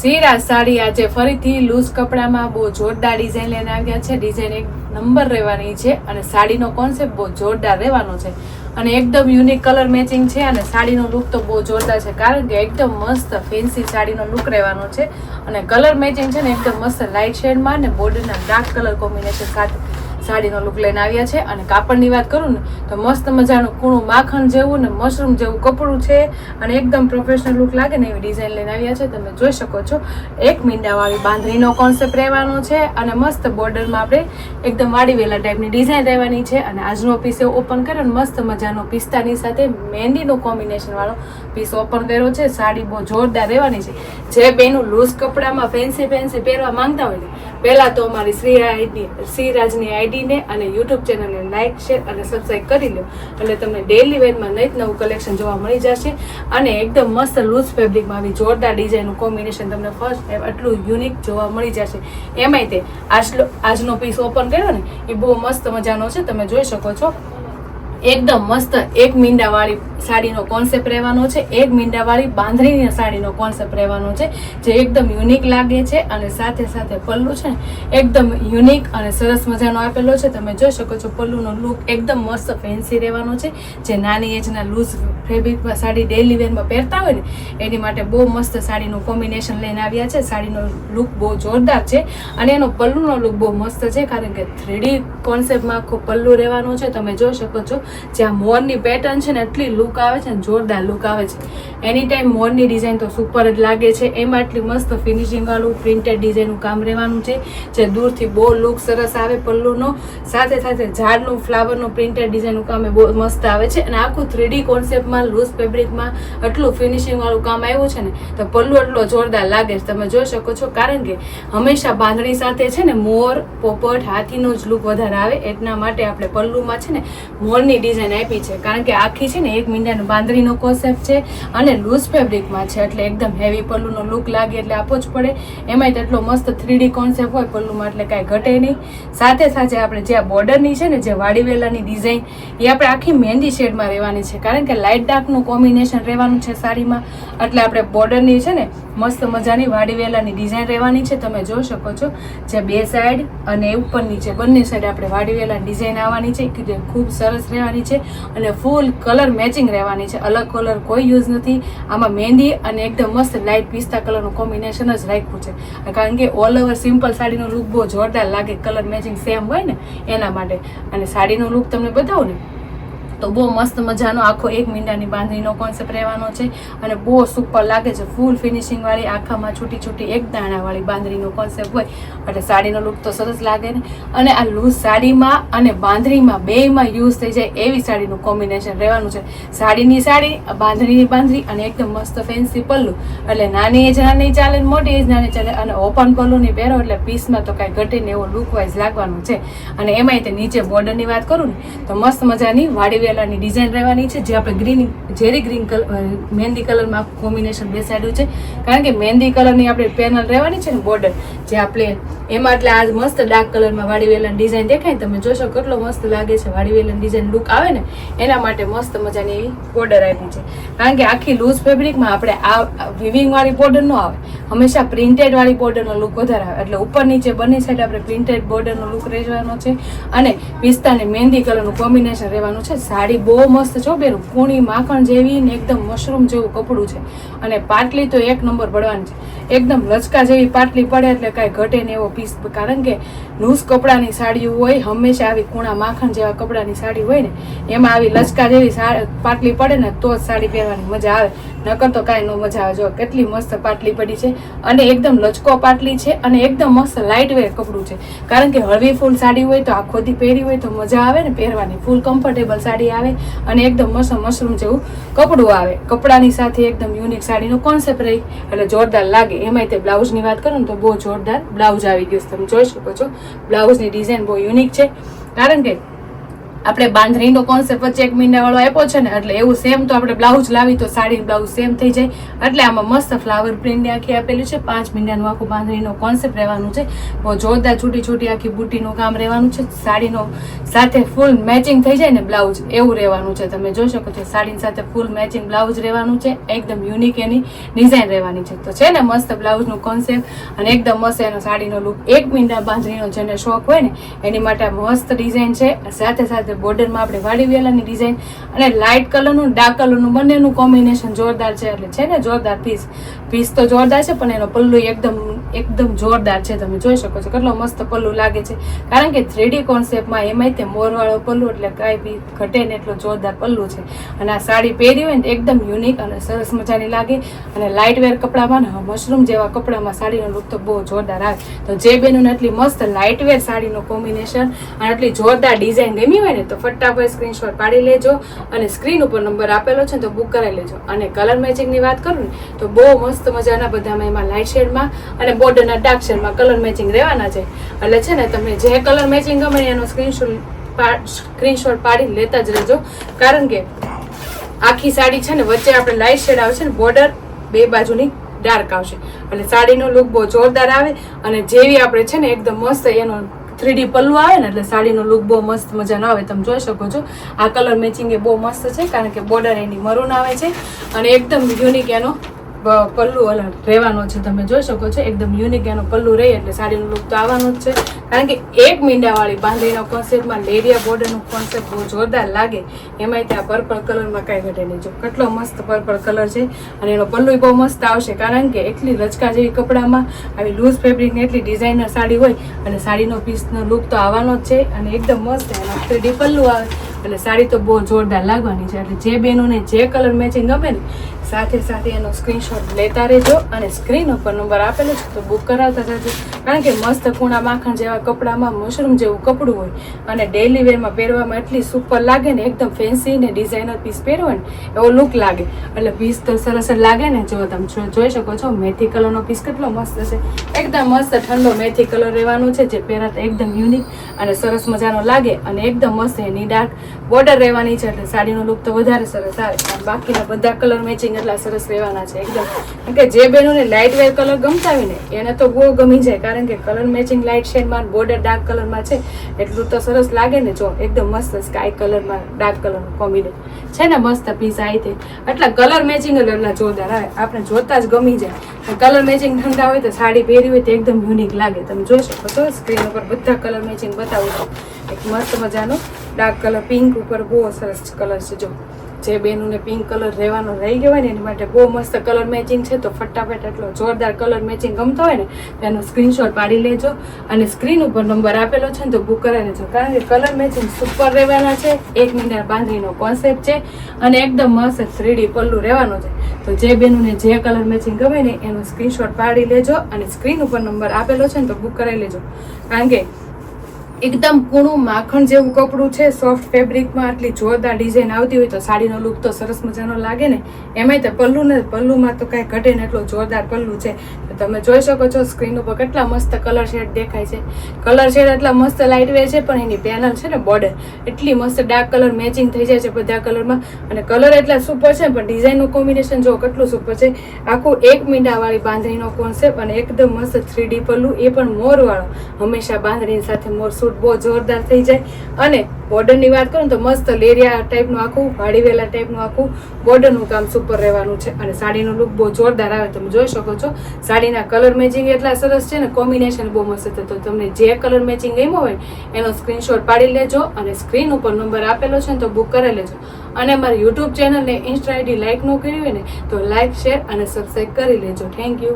સિરાજ સાડી આજે ફરીથી લૂઝ કપડામાં બહુ જોરદાર ડિઝાઇન લઈને આવ્યા છે. ડિઝાઇન એક નંબર રહેવાની છે અને સાડીનો કોન્સેપ્ટ બહુ જોરદાર રહેવાનો છે અને એકદમ યુનિક કલર મેચિંગ છે અને સાડીનો લુક તો બહુ જોરદાર છે કારણ કે એકદમ મસ્ત ફેન્સી સાડીનો લુક રહેવાનો છે અને કલર મેચિંગ છે ને એકદમ મસ્ત લાઇટ શેડમાં ને બોર્ડરના ડાર્ક કલર કોમ્બિનેશન સાથે સાડીનો લુક લઈને આવ્યા છે. અને કાપડની વાત કરું ને તો મસ્ત મજાનું કૂણું માખણ જેવું ને મશરૂમ જેવું કપડું છે અને એકદમ પ્રોફેશનલ લુક લાગે ને એવી ડિઝાઇન લઈને આવ્યા છે. તમે જોઈ શકો છો એક મીંડાવાળી બાંધણીનો કોન્સેપ્ટ રહેવાનો છે અને મસ્ત બોર્ડરમાં આપણે એકદમ વાડી વેલા ટાઈપની ડિઝાઇન રહેવાની છે. અને આજનો પીસ ઓપન કર્યો ને મસ્ત મજાનો પિસ્તાની સાથે મહેંદીનો કોમ્બિનેશન વાળો પીસ ઓપન કર્યો છે. સાડી બહુ જોરદાર રહેવાની છે. જે બેનું લૂઝ કપડામાં ફેન્સી પહેરવા માંગતા હોય ને પહેલા તો અમારી શ્રીરાજની આઈડીને અને યુટ્યુબ ચેનલને લાઇક શેર અને સબસ્ક્રાઈબ કરી લો એટલે તમને ડેઇલી વેરમાં નવું કલેક્શન જોવા મળી જશે. અને એકદમ મસ્ત લૂઝ ફેબ્રિકમાં આવી જોરદાર ડિઝાઇનનું કોમ્બિનેશન તમને ફર્સ્ટ ટાઈમ આટલું યુનિક જોવા મળી જશે. એમાંય તે આજનો પીસ ઓપન કર્યો ને એ બહુ મસ્ત મજાનો છે. તમે જોઈ શકો છો એકદમ મસ્ત એક મીંડાવાળી સાડીનો કોન્સેપ્ટ રહેવાનો છે. એક મીંડાવાળી બાંધણીની સાડીનો કોન્સેપ્ટ રહેવાનો છે જે એકદમ યુનિક લાગે છે અને સાથે સાથે પલ્લુ છે એકદમ યુનિક અને સરસ મજાનો આપેલો છે. તમે જોઈ શકો છો પલ્લુનો લુક એકદમ મસ્ત ફેન્સી રહેવાનો છે. જે નાની એજના લૂઝ ફેબ્રિકમાં સાડી ડેઇલી વેરમાં પહેરતા હોય ને એની માટે બહુ મસ્ત સાડીનું કોમ્બિનેશન લઈને આવ્યા છે. સાડીનો લુક બહુ જોરદાર છે અને એનો પલ્લુનો લુક બહુ મસ્ત છે કારણ કે 3D કોન્સેપ્ટમાં આખો પલ્લુ રહેવાનો છે. તમે જોઈ શકો છો જ્યાં મોરની પેટર્ન છે ને એટલી લુક આવે છે ને જોરદાર લુક આવે છે. એની ટાઈમ મોરની ડિઝાઇન તો સુપર જ લાગે છે. એમાં એટલી મસ્ત ફિનિશિંગ વાળું પ્રિન્ટેડ ડિઝાઇનનું કામ રહેવાનું છે જે દૂરથી બહુ લુક સરસ આવે પલ્લુનો. સાથે સાથે ઝાડનું ફ્લાવરનું પ્રિન્ટેડ ડિઝાઇનનું કામ એ બહુ મસ્ત આવે છે અને આખું 3D કોન્સેપ્ટમાં લૂઝ ફેબ્રિકમાં એટલું ફિનિશિંગ વાળું કામ આવ્યું છે ને તો પલ્લુ એટલો જોરદાર લાગે છે. તમે જોઈ શકો છો કારણ કે હંમેશા બાંધણી સાથે છે ને મોર પોપટ હાથીનો જ લુક વધારે આવે એટલા માટે આપણે પલ્લુમાં છે ને મોરની ડિઝાઇન આપી છે કારણ કે આખી છે ને એક મીંડાનું બાંધણીનો કોન્સેપ્ટ છે અને લૂઝ ફેબ્રિકમાં છે એટલે એકદમ હેવી પલ્લુનો લુક લાગે એટલે આપવો જ પડે. એમાંય તેટલો મસ્ત 3D કોન્સેપ્ટ હોય પલ્લુમાં એટલે કાંઈ ઘટે નહીં. સાથે સાથે આપણે જે આ બોર્ડરની છે ને જે વાડી વેલાની ડિઝાઇન એ આપણે આખી મહેંદી શેડમાં રહેવાની છે કારણ કે લાઇટ ડાર્કનું કોમ્બિનેશન રહેવાનું છે સાડીમાં એટલે આપણે બોર્ડરની છે ને મસ્ત મજાની વાડી વેલાની ડિઝાઇન રહેવાની છે. તમે જોઈ શકો છો જે બે સાઈડ અને ઉપર નીચે બંને સાઈડ આપણે વાડી વેલાની ડિઝાઇન આવવાની છે કે જે ખૂબ સરસ રહેવાની છે અને ફૂલ કલર મેચિંગ રહેવાની છે. અલગ કલર કોઈ યુઝ નથી આમાં. મહેંદી અને એકદમ મસ્ત લાઇટ પિસ્તા કલરનું કોમ્બિનેશન જ રાખ્યું છે કારણ કે ઓલ ઓવર સિમ્પલ સાડીનો લુક બહુ જોરદાર લાગે કલર મેચિંગ સેમ હોય ને એના માટે. અને સાડીનો લુક તમને બતાવું ને તો બહુ મસ્ત મજાનો આખો એક મીંડાની બાંધણીનો કોન્સેપ્ટ રહેવાનો છે અને બહુ સુપર લાગે છે. ફૂલ ફિનિશિંગ વાળી આખામાં છૂટી છૂટી એક દાણાવાળી બાંધણીનો કોન્સેપ્ટ હોય એટલે સાડીનો લુક તો સરસ લાગે ને. અને આ લૂઝ સાડીમાં અને બાંધણીમાં બેયમાં યુઝ થઈ જાય એવી સાડીનું કોમ્બિનેશન રહેવાનું છે. સાડીની સાડી બાંધણીની બાંધણી અને એકદમ મસ્ત ફેન્સી પલ્લુ એટલે નાની એજ નાની ચાલે મોટી એજ નાની ચાલે અને ઓપન પલ્લુની પહેરો એટલે પીસમાં તો કાંઈ ઘટે ને એવો લુક વાઇઝ લાગવાનું છે. અને એમાંય તે નીચે બોર્ડરની વાત કરું ને તો મસ્ત મજાની વાડી ની ડિઝાઇન રહેવાની છે જે આપણે જેરી ગ્રીન કલર મહેંદી કલરમાં કોમ્બિનેશન બેસાડ્યું છે કારણ કે મહેંદી કલરની આપણે પેનલ રહેવાની છે ને બોર્ડર જે આપણે એમાં એટલે આ મસ્ત ડાર્ક કલરમાં વાડી વેલાની ડિઝાઇન દેખાય. તમે જોશો કેટલો મસ્ત લાગે છે વાડી વેલાની ડિઝાઇન લુક આવે ને એના માટે મસ્ત મજાની એવી બોર્ડર આપી છે કારણ કે આખી લૂઝ ફેબ્રિકમાં આપણે આ વિવિંગ વાળી બોર્ડર ન આવે હંમેશા પ્રિન્ટેડ વાળી બોર્ડરનો લુક વધારે આવે એટલે ઉપર નીચે બંને સાઈડ આપણે પ્રિન્ટેડ બોર્ડરનો લુક રહેવાનો છે અને પિસ્તા અને મહેંદી કલરનું કોમ્બિનેશન રહેવાનું છે. સાડી બહુ મસ્ત છો બેરું કૂણી માખણ જેવી ને એકદમ મશરૂમ જેવું કપડું છે અને પાટલી તો એક નંબર પડવાની છે. એકદમ લચકા જેવી પાટલી પડે એટલે કાંઈ ઘટે ને એવો પીસ કારણ કે લૂઝ કપડાની સાડીઓ હોય હંમેશા આવી કૂણા માખણ જેવા કપડાની સાડી હોય ને એમાં આવી લચકા જેવી પાટલી પડે ને તો જ સાડી પહેરવાની મજા આવે નકર તો કાંઈ ન મજા આવે. જો કેટલી મસ્ત પાટલી પડી છે અને એકદમ લચકો પાટલી છે અને એકદમ મસ્ત લાઇટ વેર કપડું છે કારણ કે હળવી ફૂલ સાડી હોય તો આખો દી પહેરી હોય તો મજા આવે ને પહેરવાની. ફૂલ કમ્ફર્ટેબલ સાડી આવે અને એકદમ મસ્ત મશરૂમ જેવું કપડું આવે. કપડાની સાથે એકદમ યુનિક સાડીનો કોન્સેપ્ટ રહી એટલે જોરદાર લાગે. એમાંય તે બ્લાઉઝની વાત કરું ને તો બહુ જોરદાર બ્લાઉઝ આવી ગયું. તમે જોઈ શકો છો બ્લાઉઝની ડિઝાઇન બહુ યુનિક છે કારણ કે આપણે બાંધણીનો કોન્સેપ્ટ વચ્ચે 1 મીંડા વાળો આપ્યો છે ને, એટલે એવું સેમ તો આપણે બ્લાઉઝ લાવી તો સાડી બ્લાઉઝ સેમ થઈ જાય. એટલે આમાં મસ્ત ફ્લાવર પ્રિન્ટ આખી આપેલી છે. 5 મીંડાનું આખું બાંધણીનો કોન્સેપ્ટ રહેવાનું છે. બહુ જોરદાર છૂટી છૂટી આખી બુટીનું કામ રહેવાનું છે. સાડીનો સાથે ફૂલ મેચિંગ થઈ જાય ને બ્લાઉઝ એવું રહેવાનું છે. તમે જોઈ શકો છો સાડીની સાથે ફૂલ મેચિંગ બ્લાઉઝ રહેવાનું છે. એકદમ યુનિક એની ડિઝાઇન રહેવાની છે. તો છે ને મસ્ત બ્લાઉઝનું કોન્સેપ્ટ અને એકદમ મસ્ત એનો સાડીનો લુક. 1 મીંડા બાંધણીનો જેને શોખ હોય ને એની માટે મસ્ત ડિઝાઇન છે. સાથે સાથે બોર્ડરમાં આપણે વાડી વેલાની ડિઝાઇન અને લાઇટ કલરનું ડાર્ક કલરનું બંનેનું કોમ્બિનેશન જોરદાર છે. એટલે છે ને જોરદાર પીસ તો જોરદાર છે, પણ એનો પલ્લુ એકદમ જોરદાર છે. તમે જોઈ શકો છો કેટલો મસ્ત પલ્લુ લાગે છે, કારણ કે 3D કોન્સેપ્ટમાં એમાંય તે મોરવાળો પલ્લુ એટલે કાંઈ બી ઘટે ને એટલો જોરદાર પલ્લુ છે. અને આ સાડી પહેરી હોય ને એકદમ યુનિક અને સરસ મજાની લાગે. અને લાઇટ વેર કપડામાં ને મશરૂમ જેવા કપડામાં સાડીનો લુક તો બહુ જોરદાર આવે. તો જે બેનોને એટલી મસ્ત લાઇટ વેર સાડીનું કોમ્બિનેશન અને એટલી જોરદાર ડિઝાઇન ગમી હોય ને તો ફટાફટ સ્ક્રીનશોટ પાડી લેજો અને સ્ક્રીન ઉપર નંબર આપેલો છે તો બુક કરાવી લેજો. અને કલર મેચિંગની વાત કરું ને તો બહુ મસ્ત મજાના બધામાં એમાં લાઇટ શેડમાં અને બોર્ડરના ડાર્ક શેડમાં કલર મેચિંગ રહેવાના છે. એટલે છે ને તમને જે કલર મેચિંગ ગમે એનો સ્ક્રીનશોટ પાડી લેતા જ રહેજો, કારણ કે આખી સાડી છે ને વચ્ચે આપણે લાઇટ શેડ આવશે ને બોર્ડર બે બાજુની ડાર્ક આવશે. એટલે સાડીનો લુક બહુ જોરદાર આવે. અને જેવી આપણે છે ને એકદમ મસ્ત એનો 3D પલ્લુ આવે ને એટલે સાડીનો લુક બહુ મસ્ત મજાનો આવે. તમે જોઈ શકો છો આ કલર મેચિંગ એ બહુ મસ્ત છે, કારણ કે બોર્ડર એની મરૂન આવે છે અને એકદમ યુનિક એનો પલ્લુ રહેવાનો છે. તમે જોઈ શકો છો એકદમ યુનિક એનો પલ્લુ રહે એટલે સાડીનો લુક તો આવવાનો જ છે, કારણ કે 1 મીંડાવાળી બાંધણીનો કોન્સેપ્ટમાં લેરિયા બોર્ડરનું કોન્સેપ્ટ બહુ જોરદાર લાગે. એમાંય ત્યાં પર્પલ કલરમાં કાંઈ ઘટે નહીં. જો કેટલો મસ્ત પર્પલ કલર છે અને એનો પલ્લુ બહુ મસ્ત આવશે, કારણ કે એટલી રચકા જેવી કપડામાં આવી લૂઝ ફેબ્રિકની એટલી ડિઝાઇનર સાડી હોય અને સાડીનો પીસનો લુક તો આવવાનો જ છે. અને એકદમ મસ્ત એનો 3D પલ્લુ આવે એટલે સાડી તો બહુ જોરદાર લાગવાની છે. એટલે જે બહેનોને જે કલર મેચિંગ ગમે ને સાથે સાથે એનો સ્ક્રીનશોટ લેતા રહેજો અને સ્ક્રીન ઉપર નંબર આપેલો છે તો બુક કરાવતા જજો, કારણ કે મસ્ત કૂણા માખણ જેવા કપડામાં મશરૂમ જેવું કપડું હોય અને ડેલી વેરમાં પહેરવામાં એટલી સુપર લાગે ને, એકદમ ફેન્સી ને ડિઝાઇનર પીસ પહેરવો ને એવો લુક લાગે. એટલે પીસ તો સરસ જ લાગે ને. જો તમે જોઈ શકો છો મેથી કલરનો પીસ કેટલો મસ્ત છે. એકદમ મસ્ત ઠંડો મેથી કલર રહેવાનો છે, જે પહેરાતા એકદમ યુનિક અને સરસ મજાનો લાગે. અને એકદમ મસ્ત એની ડાર્ક બોર્ડર રહેવાની છે એટલે સાડીનો લુક તો વધારે સરસ આવે. બાકીના બધા કલર મેચિંગ એટલા સરસ રહેવાના છે એકદમ. કારણ કે જે બહેનોને લાઇટ વેર કલર ગમતા હોય ને એને તો બહુ ગમી જાય, કારણ કે કલર મેચિંગ લાઇટ શેડમાં બોર્ડર ડાર્ક કલરમાં છે એટલું તો સરસ લાગે ને. જો એકદમ મસ્ત સ્કાય કલરમાં ડાર્ક કલરનું કોમ્બિનેશન છે ને મસ્ત પીસ આવી હતી. એટલા કલર મેચિંગ એટલા જોરદાર આવે, આપણે જોતા જ ગમી જાય. કલર મેચિંગ ઠંડા હોય તો સાડી પહેરી હોય તો એકદમ યુનિક લાગે. તમે જોઈ શકો છો સ્ક્રીન ઉપર બધા કલર મેચિંગ બતાવું છું. એક મસ્ત મજાનો ડાર્ક કલર પિંક ઉપર બહુ સરસ કલર છે. જો જે બેનોને પિંક કલર રહેવાનો રહી ગયો હોય ને એની માટે બહુ મસ્ત કલર મેચિંગ છે. તો ફટાફટ એટલો જોરદાર કલર મેચિંગ ગમતો હોય ને તેનો સ્ક્રીનશોટ પાડી લેજો અને સ્ક્રીન ઉપર નંબર આપેલો છે ને તો બુક કરાવી લેજો, કારણ કે કલર મેચિંગ સુપર રહેવાના છે. 1 મીંડા બાંધણીનો કોન્સેપ્ટ છે અને એકદમ મસ્ત 3D પલ્લુ રહેવાનો છે. તો જે બેનોને જે કલર મેચિંગ ગમે ને એનો સ્ક્રીનશોટ પાડી લેજો અને સ્ક્રીન ઉપર નંબર આપેલો છે ને તો બુક કરાવી લેજો, કારણ કે એકદમ કૂણું માખણ જેવું કપડું છે. સોફ્ટ ફેબ્રિકમાં આટલી જોરદાર ડિઝાઇન આવતી હોય તો સાડીનો લુક તો સરસ મજાનો લાગે ને. એમાંય તો પલ્લુ ને પલ્લુમાં તો કાંઈ ઘટે ને એટલો જોરદાર પલ્લુ છે. તમે જોઈ શકો છો સ્ક્રીન ઉપર કેટલા મસ્ત કલર શેડ દેખાય છે. કલર શેડ એટલા મસ્ત લાઇટ વેર છે, પણ એની પેનલ છે ને બોર્ડર એટલી મસ્ત ડાર્ક કલર મેચિંગ થઈ જાય છે બધા કલરમાં. અને કલર એટલા સુપર છે, પણ ડિઝાઇનનું કોમ્બિનેશન જો કેટલું સુપર છે. આખું 1 મીંડાવાળી બાંધણીનો કોન્સેપ્ટ અને એકદમ મસ્ત 3D પલ્લુ, એ પણ મોરવાળો. હંમેશા બાંધણી સાથે મોર સૂટ બહુ જોરદાર થઈ જાય. અને બોર્ડરની વાત કરું તો મસ્ત લેરિયા ટાઈપનું આખું વાડીવેલા ટાઈપનું આખું બોર્ડરનું કામ સુપર રહેવાનું છે. અને સાડીનો લુક બહુ જોરદાર આવે. તમે જોઈ શકો છો સાડીના કલર મેચિંગ એટલા સરસ છે ને, કોમ્બિનેશન બહુ મસ્ત છે. તો તમને જે કલર મેચિંગ ગમ્યો હોય એનો સ્ક્રીનશોટ પાડી લેજો અને સ્ક્રીન ઉપર નંબર આપેલો છે ને તો બુક કરી લેજો. અને અમારી યુટ્યુબ ચેનલને ઇન્સ્ટા આઈડી લાઇક ન કરી હોય ને તો લાઇક, શેર અને સબસ્ક્રાઈબ કરી લેજો. Thank you.